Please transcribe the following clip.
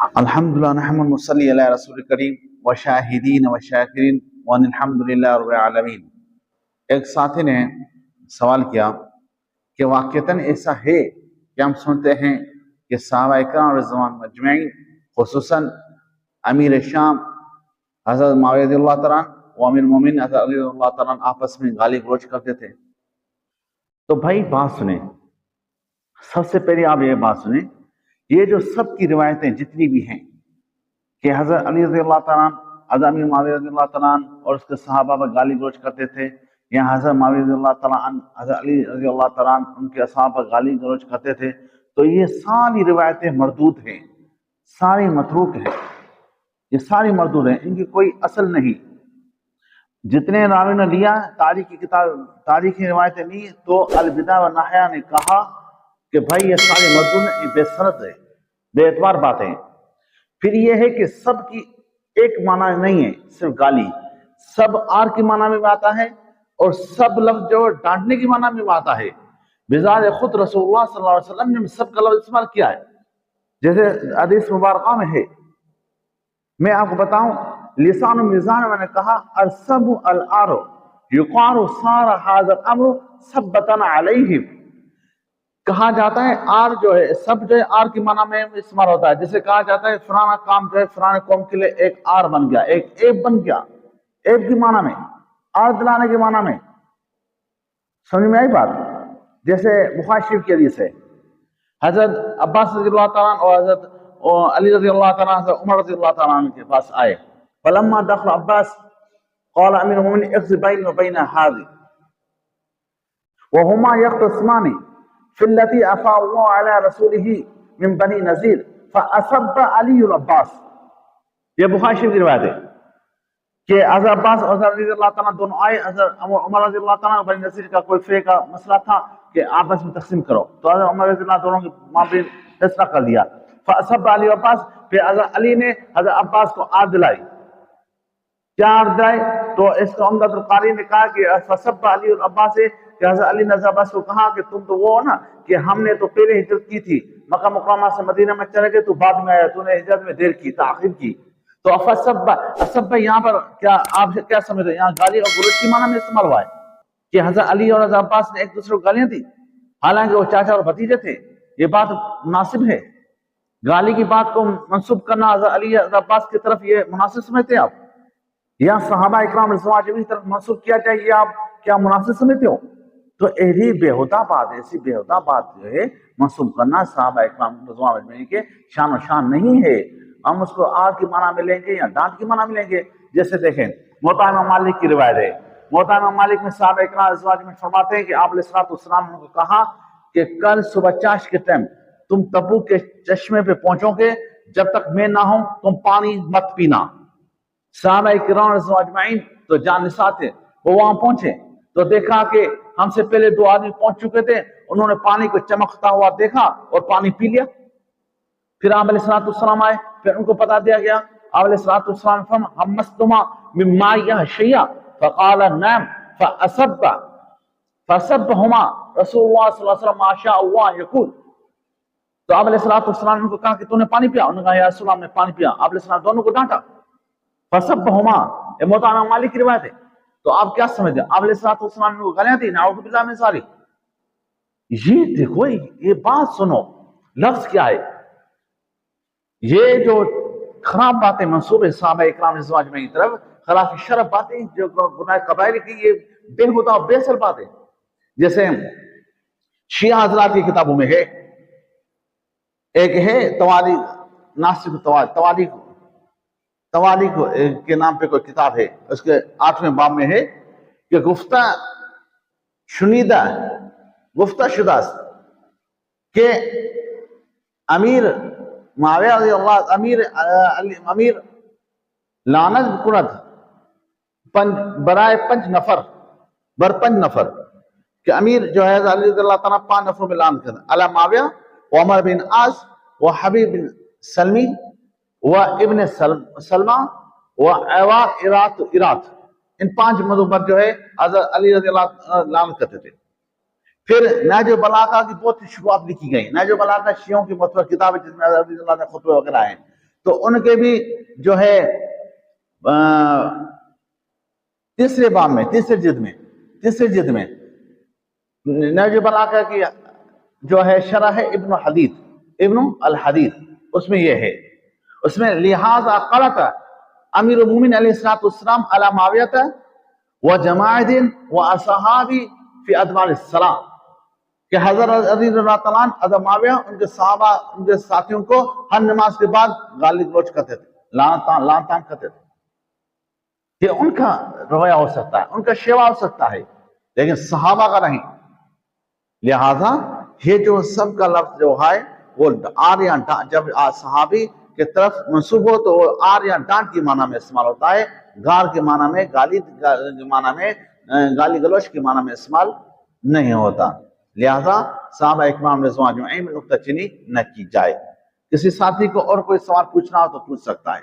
الحمدللہ نحمد نصلی علی رسول کریم و شاہدین و شاکرین وان الحمدللہ رب العالمین۔ ایک ساتھی نے سوال کیا کہ واقعتاً ایسا ہے کہ ہم سنتے ہیں کہ صحابہ اکرام رضوان مجمعین خصوصاً امیر شام حضرت معاویہ رضی اللہ تعالیٰ عنہ و امیر المومنین حضرت علی رضی اللہ تعالیٰ عنہ آپس میں گالی گلوچ کرتے تھے۔ تو بھائی بات سنیں، سب سے پہلے آپ یہ بات سنیں، یہ جو سب کی روایتیں جتنی بھی ہیں کہ حضرت علی رضی اللہ تعالیٰ عنہ حضرت امیر معاویہ رضی اللہ تعالیٰ عنہ اور اس کے صحابہ پر گالی گلوچ کرتے تھے، یا حضرت معاویہ رضی اللہ تعالیٰ عنہ حضرت علی رضی اللہ تعالیٰ عنہ ان کے اصحاب پر گالی گلوچ کرتے تھے، تو یہ ساری روایتیں مردود ہیں، ساری متروک ہیں، یہ ساری مردود ہیں، ان کی کوئی اصل نہیں۔ جتنے راوی نے لیا تاریخی کتاب تاریخی روایتیں لی تو البدایہ و النہایہ نے کہا کہ بھائی یہ سارے مردود ہیں، یہ بے سند ہے، بے اعتبار باتیں ہیں۔ پھر یہ ہے کہ سب کی ایک معنی نہیں ہے صرف گالی، سب آر کی معنی میں آتا ہے اور سب لفظ جو ڈانٹنے کی معنی میں آتا ہے۔ بذات خود رسول اللہ صلی اللہ علیہ وسلم نے سب کا لفظ استعمال کیا ہے، جیسے حدیث مبارکہ میں ہے۔ میں آپ کو بتاؤں، لسان المیزان میں نے کہا السب العار یقار صار هذا الامر ثبتا علیہم، کہا جاتا ہے آر جو ہے سب جو ہے آر کی معنی میں استعمال ہوتا ہے، جیسے کہا جاتا ہے فلانا کام جو ہے فلانے قوم کے لیے ایک آر بن گیا، ایک ایب بن گیا، ایب کی معنی میں، آر دلانے کی معنی میں۔ سمجھ میں آئی بات؟ جیسے بخاری شریف کی حدیث ہے، حضرت عباس رضی اللہ تعالیٰ عنہ اور حضرت علی رضی اللہ تعالیٰ عنہ حضرت عمر رضی اللہ تعالیٰ عنہ کے پاس آئے، فلما دخل عباس قال امیر المؤمنین اقض بینی و بین هذه وهما يختصمان في التي افاء الله على رسوله من بني نذیر فاسب علی العباس۔ یہ بخاری شریف کی روایت ہے کہ حضرت عباس اور حضرت رضی اللہ تعالیٰ دونوں آئے، حضرت عمر رضی اللہ تعالیٰ بنی نذیر کا کوئی فے کا مسئلہ تھا کہ آپس میں تقسیم کرو، تو حضرت عمر رضی اللہ دونوں کے مابین فیصلہ کر دیا، فاسب علی العباس، پھر حضرت علی نے حضرت عباس کو آر دلائی، کیا آر دلائی؟ تو اس کا عمدۃ القاری نے کہا کہ فسب علی العباس ہے کہ حضرت علی نے عباس کو کہا کہ تم تو وہ ہو نا کہ ہم نے تو پہلے ہجرت کی تھی، مکہ مکرمہ سے مدینہ میں چلے گئے، تو بعد میں آیا، تو نے ہجرت میں دیر کی، تاخیر کی۔ تو اسب یہاں پر کیا آپ کیا سمجھتے ہیں؟ یہاں گالی اور گلوچ کی معنی میں استعمال ہوا ہے کہ حضرت علی اور حضرت عباس نے ایک دوسرے کو گالیاں دی، حالانکہ وہ چاچا اور بھتیجے تھے۔ یہ بات مناسب ہے؟ گالی کی بات کو منسوب کرنا حضرت علی حضرت عباس کی طرف یہ مناسب سمجھتے ہیں آپ؟ یا صحابہ اکرام رضوان اجمعین کی طرف منسوب کیا جائے، یہ آپ کیا مناسب سمجھتے ہو؟ تو ایسی بےہودہ بات، ایسی بےہودہ بات جو ہے منسوب کرنا صحابہ اکرام رضوان اجمعین کے شان و شان نہیں ہے۔ ہم اس کو آر کی معنی میں لیں گے یا ڈانٹ کی معنی میں لیں گے؟ جیسے دیکھیں موطا امام مالک کی روایت ہے، موطا امام مالک میں صحابہ اکرام رضوان اجمعین فرماتے ہیں کہ آپ علیہ الصلوۃ والسلام نے کہا کہ کل صبح چاش کے ٹائم تم تبوک کے چشمے پہ پہنچو گے، جب تک میں نہ ہوں تم پانی مت پینا۔ صحابہ اکرام رضوان اجمعین تو جاننساء تھے، وہ وہاں پہنچے تو دیکھا کہ ہم سے پہلے دو آدمی پہنچ چکے تھے، انہوں نے پانی کو چمکتا ہوا دیکھا اور پانی پی لیا۔ پھر آپ علیہ الصلوۃ والسلام آئے، پھر ان کو بتا دیا گیا، آپ علیہ الصلوۃ والسلام نے فرمایا حمستما من ماء شیئا فقال نعم فسبهما رسول اللہ صلی اللہ علیہ وسلم ما شاء اللہ یقول۔ تو آپ علیہ الصلوۃ والسلام نے ان کو کہا کہ تو نے پانی پیا؟ انہوں نے کہا یا رسول اللہ نے پانی پیا۔ آپ علیہ السلام دونوں کو ڈانٹا، فسبهما، یہ موطا امام مالک کی روایت ہے۔ تو آپ کیا سمجھتے ہیں؟ آپ علیہ الصلوۃ والسلام نے وہ گالیاں دی، نعوذ باللہ من ذالک۔ یہ دیکھو، یہ بات سنو، لفظ کیا ہے؟ یہ جو خراب باتیں منصوب ہے صحابہ اکرام رضوان اجمعین کی طرف، خلاف شرف باتیں جو گناہ کبائر کی، یہ بےہودہ اور بے اصل باتیں، جیسے شیعہ حضرات کی کتابوں میں ہے، ایک ہے تواریخ ناصر تواریخ کے نام پہ کوئی کتاب ہے، اس کے 8ویں باب میں ہے کہ گفتہ شدہ کہ امیر معاویہ رضی اللہ امیر لعنت کند برائے 5 نفر کہ امیر جو ہے علی رضی اللہ تعالیٰ 5 نفروں میں لعنت کرتا، علی معاویہ و عمر بن عاص و حبیب بن سلمی و ابن سلمہ و ایوار ارات، ان 5 موضوع پر جو ہے حضرت علی رضی اللہ لعنت کرتے تھے۔ پھر نہج البلاغہ کی بہت سی شروعات لکھی گئی، نہج البلاغہ شیعوں کی مطلب کتاب ہے جس میں حضرت رضی اللہ نے خطبے وغیرہ ہیں۔ تو ان کے بھی جو ہے تیسرے باب میں تیسرے جلد میں نہج البلاغہ کی جو ہے شرح ہے ابن الحدید، اس میں یہ ہے، اس میں لہذا قالت امیر المومنین علیہ السلام علی معاویہ و جماعت و اصحابی فی ادبار الصلاۃ، کہ حضرت علی رضی اللہ تعالیٰ عنہ معاویہ ان کے صحابہ ان کے ساتھیوں کو ہر نماز کے بعد گالی گلوچ کرتے تھے، لعن طعن کرتے تھے۔ یہ ان کا رویہ ہو سکتا ہے، ان کا شیوا ہو سکتا ہے، لیکن صحابہ کا نہیں۔ لہذا یہ جو سب کا لفظ جو ہے وہ آر یا جب صحابی کی طرف منسوب ہو تو وہ آر یا ڈانٹ کی معنی میں استعمال ہوتا ہے، گار کے معنی میں، گالی کے معنی میں، گالی گلوچ کے معنی میں استعمال نہیں ہوتا۔ لہذا صحابہ اکرام رضوان اجمعین میں نکتہ چینی نہ کی جائے۔ کسی ساتھی کو اور کوئی سوال پوچھنا ہو تو پوچھ سکتا ہے۔